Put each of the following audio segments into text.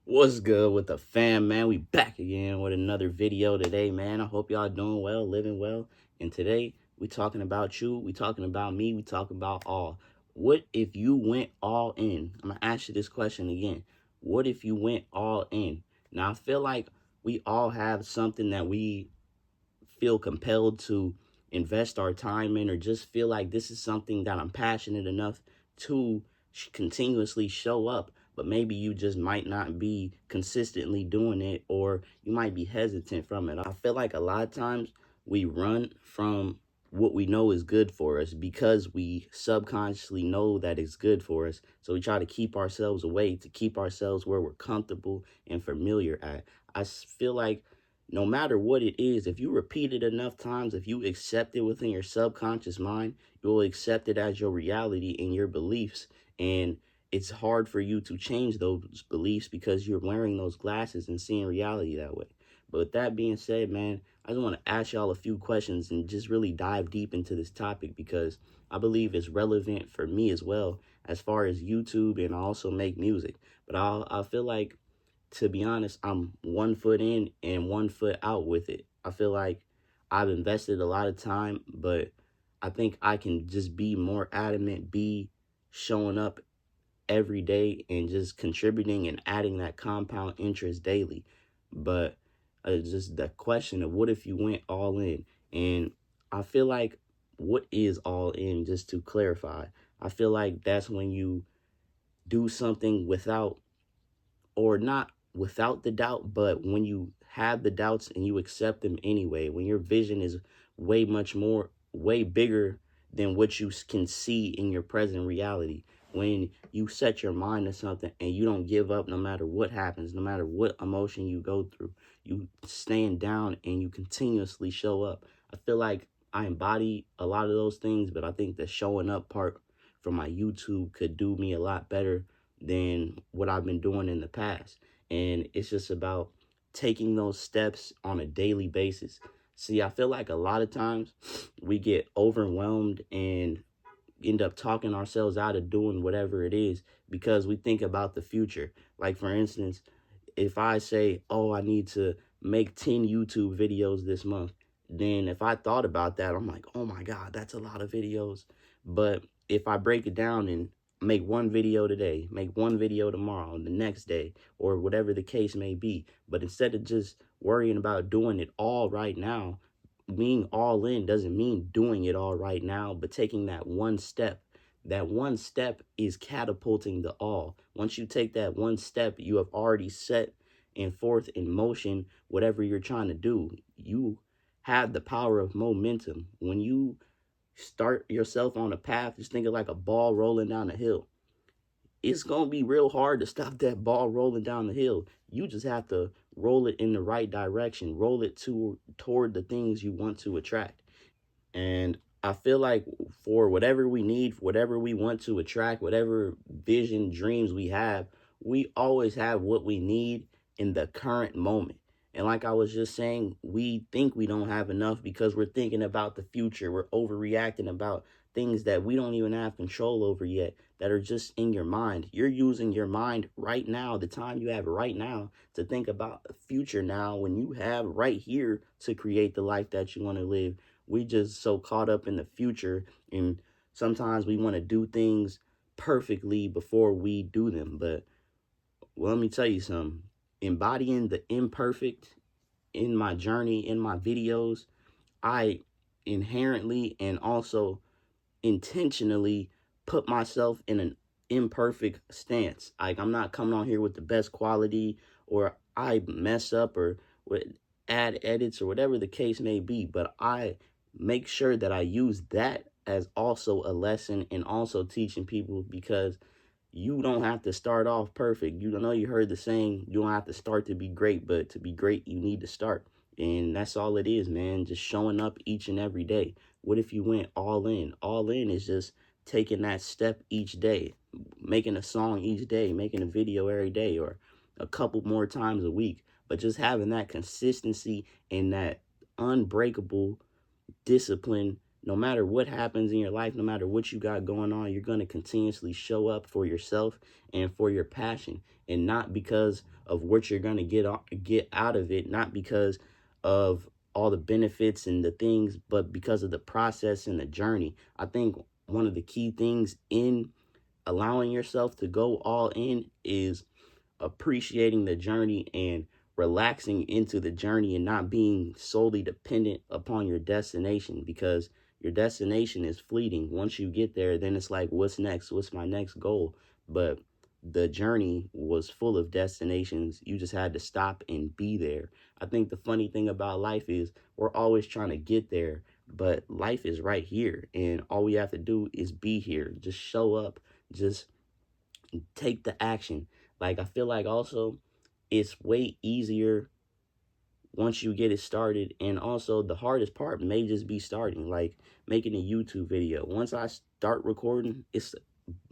What's good with the fam, man? We back again with another video today, man. I hope y'all doing well, living well. And today we talking about you, we talking about me, we talking about all. What if you went all in? I'm gonna ask you this question again. What if you went all in? Now I feel like we all have something that we feel compelled to invest our time in, or just feel like this is something that I'm passionate enough to continuously show up. But maybe you just might not be consistently doing it, or you might be hesitant from it. I feel like a lot of times we run from what we know is good for us because we subconsciously know that it's good for us. So we try to keep ourselves away, to keep ourselves where we're comfortable and familiar at. I feel like no matter what it is, if you repeat it enough times, if you accept it within your subconscious mind, you'll accept it as your reality and your beliefs. And it's hard for you to change those beliefs because you're wearing those glasses and seeing reality that way. But with that being said, man, I just want to ask y'all a few questions and just really dive deep into this topic because I believe it's relevant for me as well as far as YouTube, and I also make music. But I feel like, to be honest, I'm 1 foot in and 1 foot out with it. I feel like I've invested a lot of time, but I think I can just be more adamant, be showing up every day and just contributing and adding that compound interest daily. But just the question of what if you went all in? And I feel like, what is all in, just to clarify? I feel like that's when you do something without, or not without the doubt, but when you have the doubts and you accept them anyway, when your vision is way bigger than what you can see in your present reality, when you set your mind to something and you don't give up no matter what happens, no matter what emotion you go through, you stand down and you continuously show up. I feel like I embody a lot of those things, but I think the showing up part from my YouTube could do me a lot better than what I've been doing in the past. And it's just about taking those steps on a daily basis. See, I feel like a lot of times we get overwhelmed and end up talking ourselves out of doing whatever it is because we think about the future. Like, for instance, if I say, oh, I need to make 10 YouTube videos this month, then if I thought about that, I'm like, oh my God, that's a lot of videos. But if I break it down and make one video today, make one video tomorrow, the next day, or whatever the case may be, but instead of just worrying about doing it all right now, being all in doesn't mean doing it all right now, but taking that one step. That one step is catapulting the all. Once you take that one step, you have already set and forth in motion whatever you're trying to do. You have the power of momentum. When you start yourself on a path, just think of like a ball rolling down a hill. It's going to be real hard to stop that ball rolling down the hill. You just have to roll it in the right direction, roll it toward the things you want to attract. And I feel like for whatever we need, whatever we want to attract, whatever vision, dreams we have, we always have what we need in the current moment. And like I was just saying, we think we don't have enough because we're thinking about the future. We're overreacting about things that we don't even have control over yet, that are just in your mind. You're using your mind right now, the time you have right now, to think about the future now, when you have right here to create the life that you want to live. We just so caught up in the future, and sometimes we want to do things perfectly before we do them. But, well, let me tell you something. Embodying the imperfect in my journey, in my videos, I inherently and also intentionally put myself in an imperfect stance. Like, I'm not coming on here with the best quality, or I mess up, or with add edits, or whatever the case may be, but I make sure that I use that as also a lesson and also teaching people, because you don't have to start off perfect. You know, you heard the saying, you don't have to start to be great, but to be great, you need to start. And that's all it is, man. Just showing up each and every day. What if you went all in? All in is just taking that step each day, making a song each day, making a video every day, or a couple more times a week. But just having that consistency and that unbreakable discipline no matter what happens in your life, no matter what you got going on, you're going to continuously show up for yourself and for your passion, and not because of what you're going to get out of it, not because of all the benefits and the things, but because of the process and the journey. I think one of the key things in allowing yourself to go all in is appreciating the journey and relaxing into the journey, and not being solely dependent upon your destination, because your destination is fleeting. Once you get there, then it's like, what's next? What's my next goal? But the journey was full of destinations. You just had to stop and be there. I think the funny thing about life is we're always trying to get there, but life is right here, and all we have to do is be here. Just show up, just take the action. Like, I feel like also it's way easier once you get it started, and also the hardest part may just be starting, like making a YouTube video. Once I start recording, it's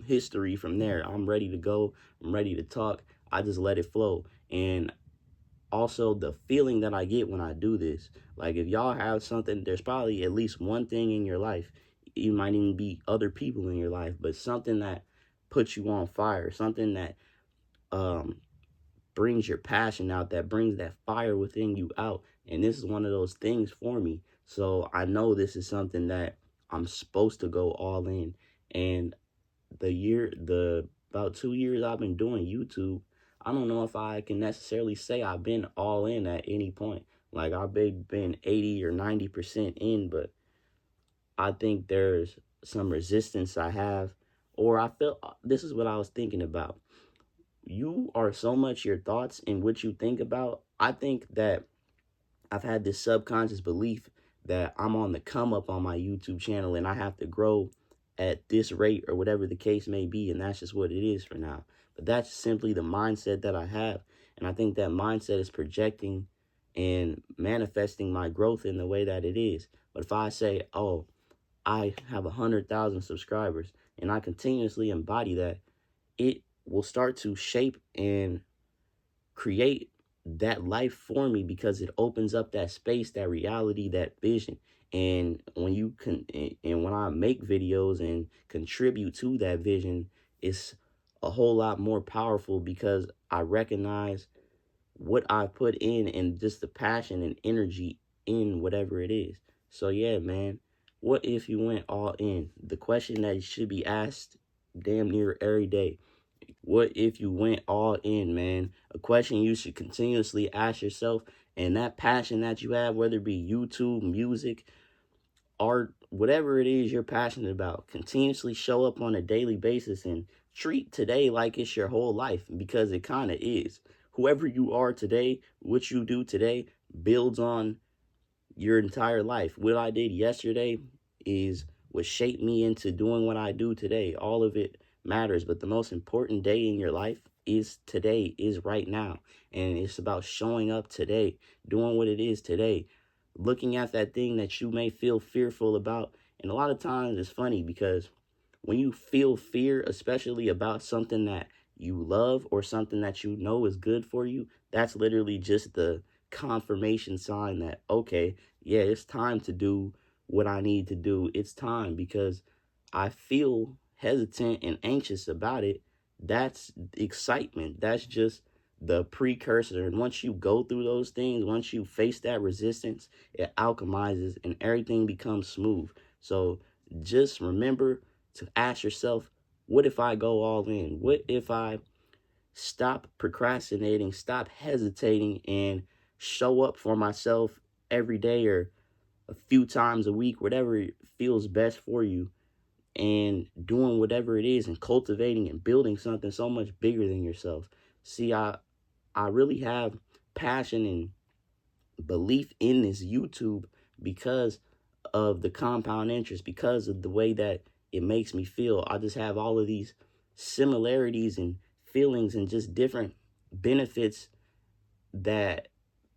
history from there. I'm ready to go, I'm ready to talk, I just let it flow. And also the feeling that I get when I do this, like if y'all have something, there's probably at least one thing in your life, it might even be other people in your life, but something that puts you on fire, something that um brings your passion out, that brings that fire within you out. And this is one of those things for me. So I know this is something that I'm supposed to go all in. And the about 2 years I've been doing YouTube, I don't know if I can necessarily say I've been all in at any point. Like, I've been 80 or 90% in, but I think there's some resistance I have, or I feel, this is what I was thinking about. You are so much your thoughts and what you think about. I think that I've had this subconscious belief that I'm on the come up on my YouTube channel, and I have to grow at this rate or whatever the case may be. And that's just what it is for now. But that's simply the mindset that I have. And I think that mindset is projecting and manifesting my growth in the way that it is. But if I say, oh, I have 100,000 subscribers, and I continuously embody that, it will start to shape and create that life for me, because it opens up that space, that reality, that vision. And when you can, and when I make videos and contribute to that vision, it's a whole lot more powerful, because I recognize what I put in and just the passion and energy in whatever it is. So yeah, man, what if you went all in? The question that should be asked damn near every day. What if you went all in, man? A question you should continuously ask yourself. And that passion that you have, whether it be YouTube, music, art, whatever it is you're passionate about, continuously show up on a daily basis and treat today like it's your whole life, because it kind of is. Whoever you are today, what you do today builds on your entire life. What I did yesterday is what shaped me into doing what I do today. All of it matters, but the most important day in your life is today, is right now. And it's about showing up today, doing what it is today, looking at that thing that you may feel fearful about. And a lot of times it's funny, because when you feel fear, especially about something that you love or something that you know is good for you, that's literally just the confirmation sign that, okay, yeah, it's time to do what I need to do. It's time, because I feel hesitant and anxious about it. That's excitement. That's just the precursor. And once you go through those things, once you face that resistance, it alchemizes and everything becomes smooth. So just remember to ask yourself, what if I go all in? What if I stop procrastinating, stop hesitating, and show up for myself every day or a few times a week, whatever feels best for you, and doing whatever it is and cultivating and building something so much bigger than yourself. See, I really have passion and belief in this YouTube because of the compound interest, because of the way that it makes me feel. I just have all of these similarities and feelings and just different benefits that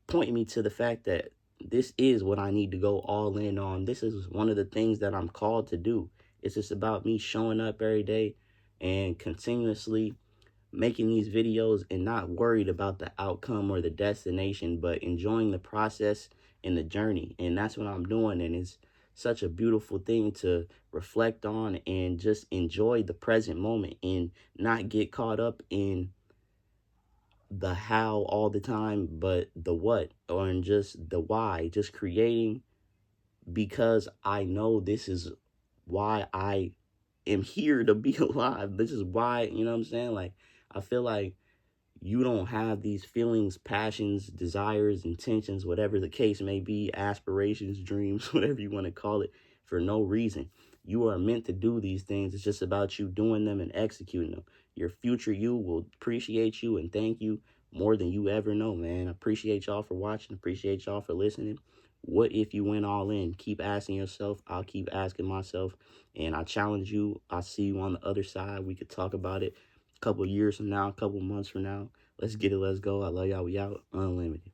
point me to the fact that this is what I need to go all in on. This is one of the things that I'm called to do. It's just about me showing up every day and continuously making these videos and not worried about the outcome or the destination, but enjoying the process and the journey. And that's what I'm doing. And it's such a beautiful thing to reflect on and just enjoy the present moment and not get caught up in the how all the time, but the what, or in just the why. Just creating because I know this is why I am here to be alive. This is why, you know what I'm saying? Like, I feel like you don't have these feelings, passions, desires, intentions, whatever the case may be, aspirations, dreams, whatever you want to call it, for no reason. You are meant to do these things. It's just about you doing them and executing them. Your future you will appreciate you and thank you more than you ever know, man. I appreciate y'all for watching. Appreciate y'all for listening. What if you went all in? Keep asking yourself. I'll keep asking myself. And I challenge you. I'll see you on the other side. We could talk about it a couple years from now, a couple months from now. Let's get it. Let's go. I love y'all. We out. Unlimited.